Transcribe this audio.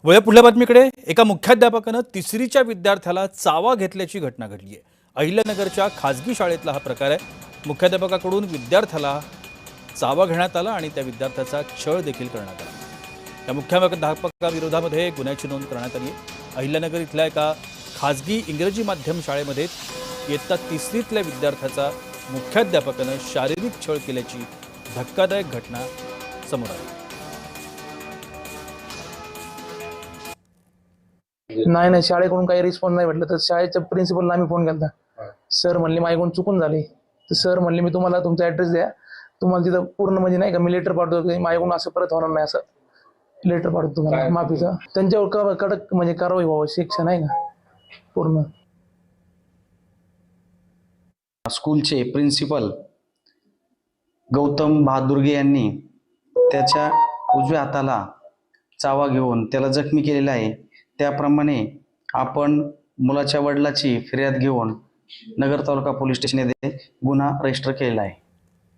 वळूया पुढल्या बातमीकडे. एका मुख्याध्यापकानं तिसरीच्या विद्यार्थ्याला चावा घेतल्याची घटना घडली आहे. अहिल्यानगरच्या खासगी शाळेतला हा प्रकार आहे. मुख्याध्यापकाकडून विद्यार्थ्याला चावा घेण्यात आला आणि त्या विद्यार्थ्याचा छळ देखील करण्यात आला. त्या मुख्याध्यापकाविरोधामध्ये गुन्ह्याची नोंद करण्यात आली आहे. अहिल्यानगर इथल्या एका खासगी इंग्रजी माध्यम शाळेमध्ये इयत्ता तिसरीतल्या विद्यार्थ्याचा मुख्याध्यापकानं शारीरिक छळ केल्याची धक्कादायक घटना समोर आली. नाही शाळेकडून काही रिस्पॉन्स नाही भेटलं तर शाळेच्या प्रिन्सिपलला आम्ही फोन केला. सर म्हणले माझ्याकडून चुकून झाली. तर सर म्हणले मी तुम्हाला तुमचा ॲड्रेस द्या, तुम्हाला तिथं पूर्ण म्हणजे नाही का मी लेटर पाठवतो, माझ्याकडून असं परत होणार नाही असं लेटर पाठवतो तुम्हाला माफीचं. त्यांच्यावर कडक म्हणजे कारवाई व्हावं, शिक्षा नाही का पूर्ण. स्कूलचे प्रिन्सिपल गौतम बहादुर्गे यांनी त्याच्या उजव्या हाताला चावा घेऊन त्याला जखमी केलेला आहे. त्याप्रमाणे आपण मुलाच्या वडिलाची फिर्याद घेऊन नगर तालुका पोलीस स्टेशन येथे गुन्हा रजिस्टर केलेला आहे.